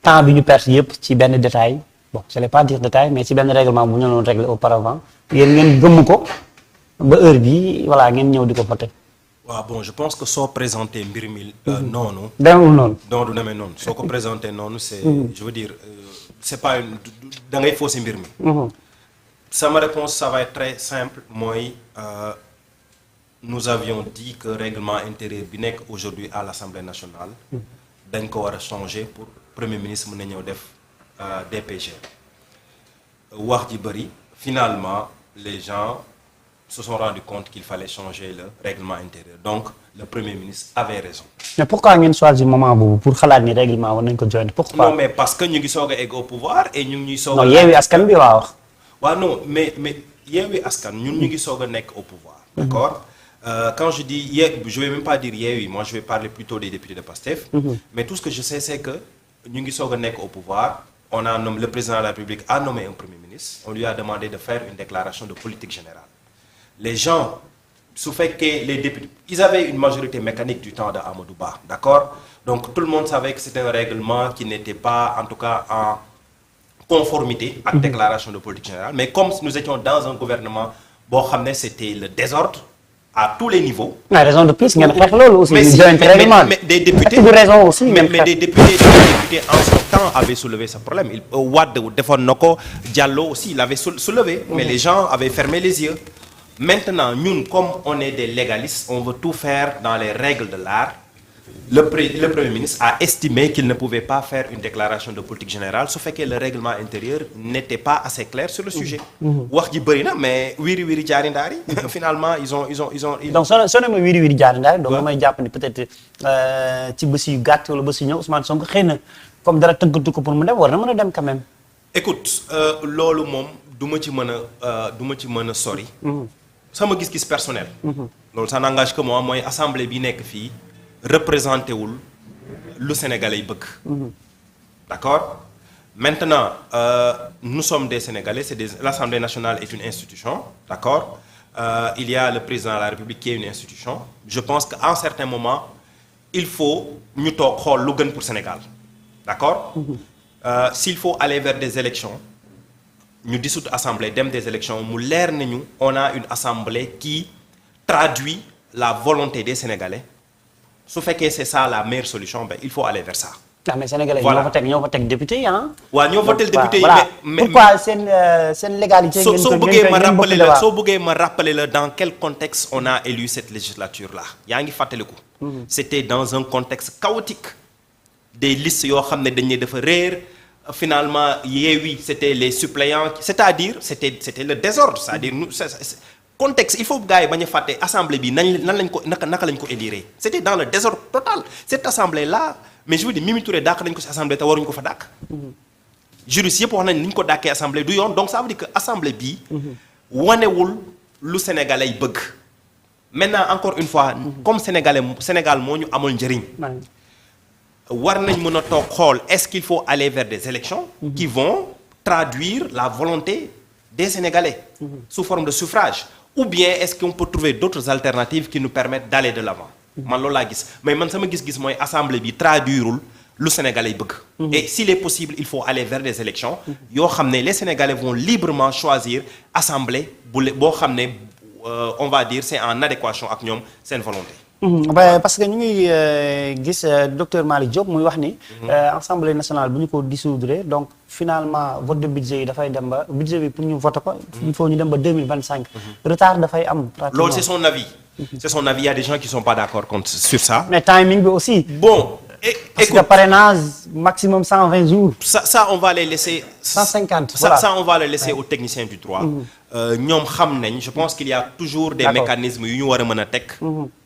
temps bi ñu perte yëpp ci benn détail bon je ne vais pas dire détail mais ci benn règlement bu ñu doon réglé auparavant yéen ngeen gëmm ko ba heure bi voilà ngeen ñëw di ko voté. waaw bon je pense que soo présenté mbir mi noonu. demewul noonu. non du demee noonu soo ko présenté noonu c'est je veux dire c'est pas une da ngay fausser mbir mi. sama réponse ça va être très simple mooy nous avions dit que règlement intérieur bi nekk aujourd'hui à l'Assemblée nationale. dañ ko war a changer pour premier ministre mën na ñëw def DPG. wax ji bëri finalement les gens se sont rendus compte qu'il fallait changer le règlement intérieur donc le premier ministre avait raison. mais pourquoi ngeen choisir moment boobu pour xalaat ni règlement war nañ ko joindre pourquoi. non mais parce que ñu ngi soog a egg au pouvoir et ñu ngi ñuy soog a. non Yewwi Askan bi waa wax. waaw non mais Yewwi Askan ñun ñu ngi soog a nekk au pouvoir. d'accord quand je dis je vais même pas dire Yewwi moi je vais parler plutôt des députés de PASTEF. mais tout ce que je sais c'est que ñu ngi soog a nekk au pouvoir on a nommé le président de la République a nommé un premier ministre on lui a demandé de faire une déclaration de politique générale. Les gens su fekkee les députés ils avaient une majorité mécanique du temps de Amadou Ba d'accord donc tout le monde savait que c'était un règlement qui n'était pas en tout cas en conformité ak déclaration de politique générale mais comme nous étions dans un gouvernement boo xam ne c'était le désordre à tous les niveaux. mais raison de plus ngeen xeex loolu aussi. mais des députés raison aussi mais des députés en son temps avaient soulevé ce problème Wade defoon na ko Diallo aussi il avait soulevé. mais les gens avaient fermé les yeux. Maintenant, nous, comme on est des légalistes, on veut tout faire dans les règles de l'art. Le Premier ministre a estimé qu'il ne pouvait pas faire une déclaration de politique générale, sauf que le règlement intérieur n'était pas assez clair sur le sujet. Wax ji bëri na mais wiri wiri jaari ndaari finalement ils ont. donc soo ne ma wiri wiri jaari ndaari donc damay jàpp ni peut-être ci bés yu gàtt wala bés yu ñëw Ousmane Sonko xëy na comme dara tënkatu ko pour mu dem war na mën a dem quand même. Écoute loolu moom du ma ci mën a sori. sama gis-gis personnel. loolu ça n'engage que moi mooy assemblée bi nekk fii représenté wul lu Sénégalais yi bëgg. d'accord maintenant nous sommes des Sénégalais l'Assemblée nationale est une institution d'accord il y a le président de la République qui est une institution je pense qu'à un certain moment il faut ñu toog xool lu gën pour Sénégal d'accord s'il faut aller vers des élections ñu dissoudre assemblée dem des élections mu leer nañu on a une assemblée qui traduit la volonté des Sénégalais su fekkee c'est ça la meilleure solution ben il faut aller vers ça. ah mais Sénégalais voilà ñoo fa teg député yi ah. waaw ñoo fa teg député yi mais pourquoi seen légalité. soo bëggee ma rappeler la dans quel contexte on a élu cette législature là yaa ngi fàttaliku. c'était dans un contexte chaotique des listes yoo xam ne dañ ne dafa réer. Finalement Yewwi c'était les suppléants c'est-à-dire c'était le désordre c'est-à-dire nous contexte il faut gars yi bañ a fàtte assemblée bi nan lañ ko naka lañ ko élire c'était dans le désordre total cette assemblée là mais je veux dire Mimi Touré dàq nañ ko ci assemblée te waruñu ko fa dàq. juristes yëpp wax nañ ni ñu ko dàqee assemblée du yoon donc ça veut dire que assemblée bii. wanewul lu Sénégalais yi bëgg. maintenant encore une fois. comme Sénégal moo ñu amul njëriñ. war nañ mën a toog xool est-ce qu'il faut aller vers des élections qui vont traduire la volonté des Sénégalais sous forme de suffrage ou bien est-ce qu'on peut trouver d'autres alternatives qui nous permettent d'aller de l'avant man loolu laa gis mais man sama gis-gis mooy assemblée bi traduirul lu Sénégalais yi bëgg et s'il est possible il faut aller vers des élections yoo xam ne les Sénégalais vont librement choisir assemblée boo xam ne on va dire c'est en adéquation ak ñoom seen volonté. parce que ñu ngi gis docteur Malick Diop muy wax ni. Assemblée nationale bu ñu ko dissoudre donc finalement vote de budget yi dafay dem ba budget bi pour ñu voter ko. il faut ñu dem ba 2025. retard dafay am. pratiquement loolu c'est son avis. c'est son avis il y a des gens qui sont pas d'accord sur ça. mais timing bi aussi. bon parce que parrainage maximum 120 jours. ça on va les laisser. 150 voilà ça on va le laisser aux techniciens du droit. ñoom xam nañ je pense qu'il y a toujours des mécanismes yu ñu war a mën a teg.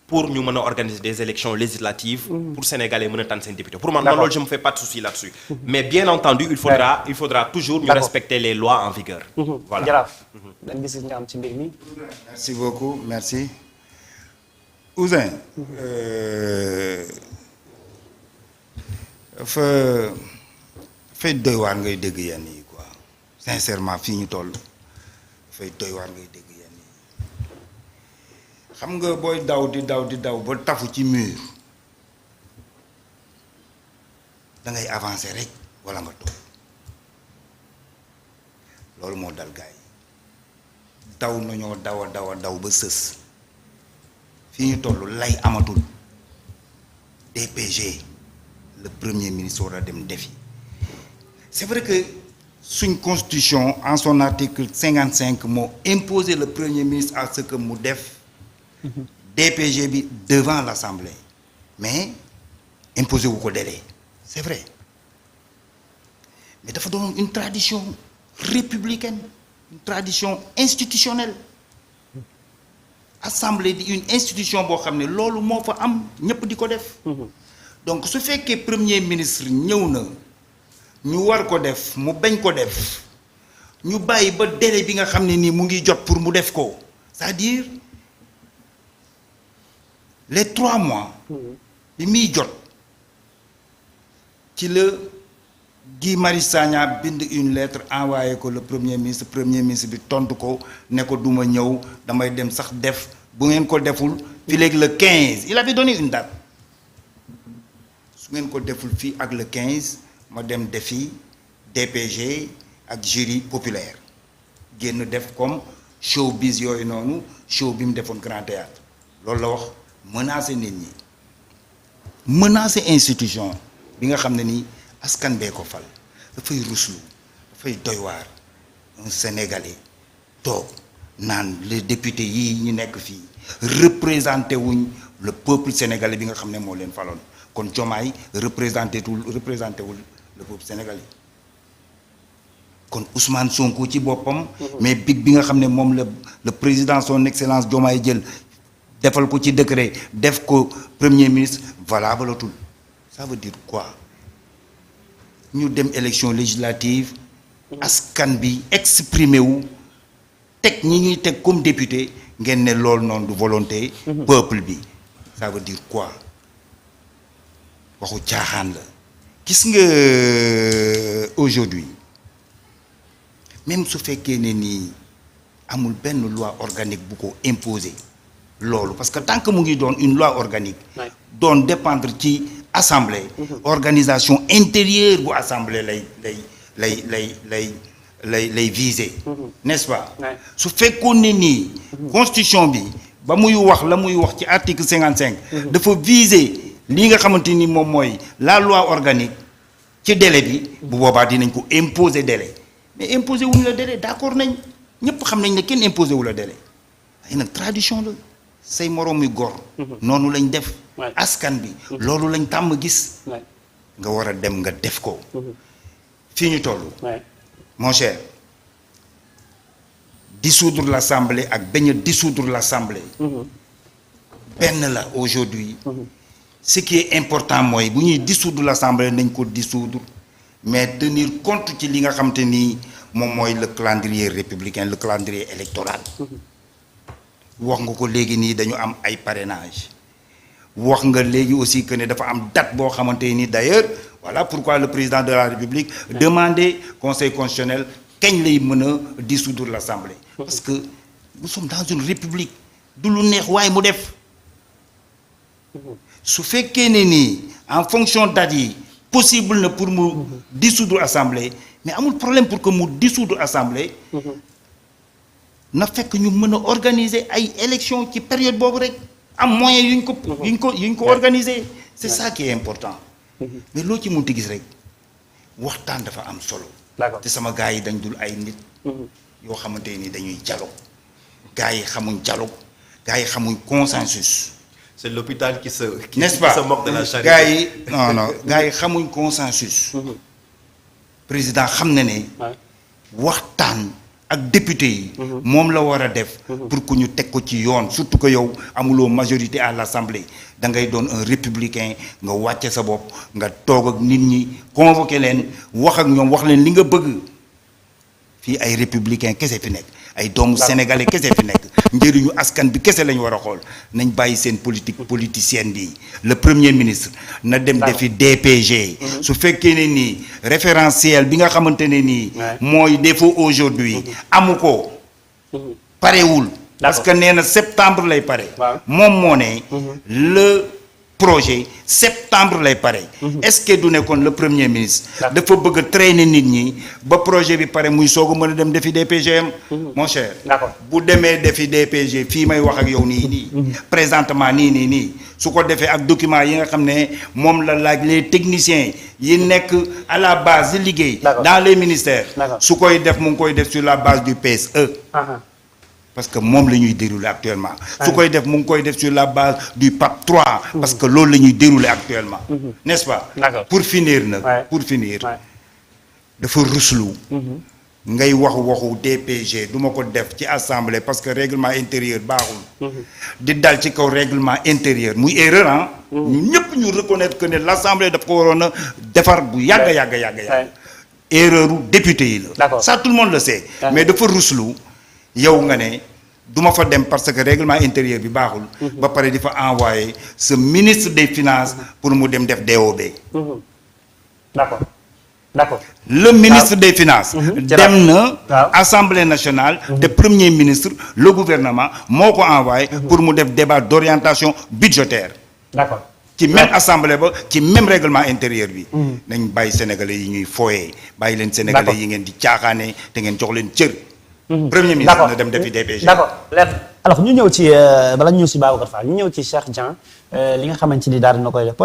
pour ñu mën a organiser des élections législatives pour Sénégalais mën a tànn seen député pour man loolu je me fais pas de souci là-dessus mais bien entendu il faudra toujours ñu respecter les lois en vigueur voilà jaraaf dañ gis nga am ci mbir mi merci beaucoup merci Ouzin fay doy waar ngay dégg yenn yi quoi sincèrement fii ñu toll fay doy waar ngay dégg yenn yi xam nga booy daw di daw ba tafu ci mur da ngay avancer rek wala nga toog loolu moo dal gars yi daw nañoo daw ba sës fii ñu toll lay amatul DPG le premier ministre war a dem defi c'est vrai que suñ constitution en son article 55 moo imposé le premier ministre à ce que mu def DPG bi devant l'Assemblée mais imposé wu ko délai c'est vrai mais dafa doon une tradition républicaine une tradition institutionnelle assemblée di une institution boo xam ne loolu moo fa am ñëpp di ko def donc su fekkee premier ministre ñëw na ñu war ko def mu bañ ko def ñu bàyyi ba délai bi nga xam ne nii mu ngi jot pour mu def ko c'est-à-dire les 3 mois bi muy jot ci la Guy Marius Sagna bind une lettre envoyé ko le premier ministre bi tontu ko ne ko duma ñëw damay dem sax def bu ngeen ko deful fii léegi le 15 il avait donné une date su ngeen ko deful fii ak le 15 ma dem defi DPG ak jury populaire génn def comme showbiz yooyu noonu show bi mu defoon Grand Théâtre loolu la wax menacer nit ñi menacer institution bi nga xam ne nii askan bee ko fal dafay ruslu dafay doy waar un Sénégalais toog naan les députés yii ñu nekk fii représenté wuñ le peuple sénégalais bi nga xam ne moo leen faloon kon Diomaye représenté wul le peuple sénégalais kon Ousmane Sonko ci boppam mais big bi nga xam ne moom le président son excellence Diomaye jël defal ko ci décret def ko premier ministre valable tul ça veut dire quoi ñu dem élection législative askan bi exprimé wu teg ñi ñuy teg comme député ngeen ne loolu noonu du volonté peuple bi ça veut dire quoi waxu caaxaan la gis nga aujourd'hui même su fekkee ne nii amul benn loi organique bu ko imposer loolu parce que tant que mu ngi doon une loi organique doon dépendre ci assemblée organisation intérieure bu assemblée lay viser n'est-ce pas su fekkoon ne nii constitution bi ba muy wax la muy wax ci article 55 dafa viser li nga xamante ni moom mooy la loi organique ci délai bi bu boobaa dinañ ko imposer délai mais imposer wuñu la délai d'accord nañ ñëpp xam nañ ne kenn imposer wu la délai ay nag tradition la say moroom yu góor noonu lañ def askan bi loolu lañ tàmm gis nga war a dem nga def ko fii ñu toll mon cher dissoudre l'Assemblée ak bañ a dissoudre l'Assemblée benn la aujourd'hui ce qui est important mooy bu ñuy dissoudre l'Assemblée nañ ko dissoudre mais tenir compte ci li nga xam te ni moom mooy le calendrier républicain le calendrier électoral wax nga ko léegi nii dañu am ay parrainage wax nga léegi aussi que ne dafa am date boo xamante ni d'ailleurs voilà pourquoi le président de la République demandait conseil constitutionnel kañ lay mën a dissoudre l'Assemblée parce que nous sommes dans une république du lu neex waaye mu def su fekkee ne nii en fonction date yi possible na pour mu dissoudre Assemblée mais amul problème pour que mu dissoudre Assemblée na fekk ñu mën a organiser ay élections ci période boobu rek am moyen yuñ ko organiser c'est ça qui est important mais loo ci mënti gis rek waxtaan dafa am solo te sama gars yi dañ dul ay nit yoo xamante ni dañuy dialogue gars yi xamuñ dialogue gars yi xamuñ consensus c'est l'hôpital qui se n'est-ce pas qui se moque de la charité. gars yi non gars yi xamuñ consensus président xam na ne waxtaan ak député yi moom la war a def pour que ñu teg ko ci yoon surtout que yow amuloo majorité à l'Assemblée da ngay doon un républicain nga wàcce sa bopp nga toog ak nit ñi convoqué leen wax ak ñoom wax leen li nga bëgg fii ay républicain kese fi nekk ay doomu sénégalais kese fi nekk njëriñu askan bi kese lañ war a xool nañ bàyyi seen politique politicienne bi le premier ministre na dem defi DPG su fekkee ne nii référentiel bi nga xamante ne nii mooy défaut aujourd'hui amu ko parewul parce que nee na septembre lay pare moom moo ne le projet septembre lay pare. est-ce que du nekkoon le premier ministre. dafa bëgg a traîner nit ñi ba projet bi pare muy soog a mën a dem defi DPGM. mon cher. d'accord bu demee defi DPG fii may wax ak yow nii. présentement nii su ko defee ak document yi nga xam ne moom la laaj les techniciens yi nekk à la base di liggéey. dans les ministères. su koy def mu ngi koy def sur la base du PSE. parce que moom la ñuy dérouler actuellement. su koy def mu ngi koy def sur la base du PAP 3. parce que loolu la ñuy dérouler actuellement. n'est-ce pas. pour finir nag. dafa ruslu. ngay waxu DPG du ma ko def ci assemblée parce que règlement intérieur baaxul. di dal ci kaw règlement intérieur muy erreur ah. ñun ñëpp ñu reconnaître que ne l'assemblée daf ko waroon a defar bu yàgg. erreur u député yi la. ça tout le monde le sait. mais dafa ruslu. yow nga ne du ma fa dem parce que règlement intérieur bi baaxul. ba pare di fa envoyer ce ministre des finances pour mu dem def DOB. d'accord. le ministre des finances. dem na. assemblée nationale. te premier ministre le gouvernement moo ko envoyé. pour mu def débat d'orientation budgétaire. d'accord. ci même assemblée ba ci même règlement intérieur bi. nañ bàyyi sénégalais yi ñuy foyee bàyyi leen sénégalais yi ngeen di caaxaane te ngeen jox leen cër. premier ministre na dem defi DPG. d'accord alors ñu ñëw ci bala ñu ñëw ci Babacar Fall ñu ñëw ci Cheikh Dieng li nga xamante ni daal dina koy def.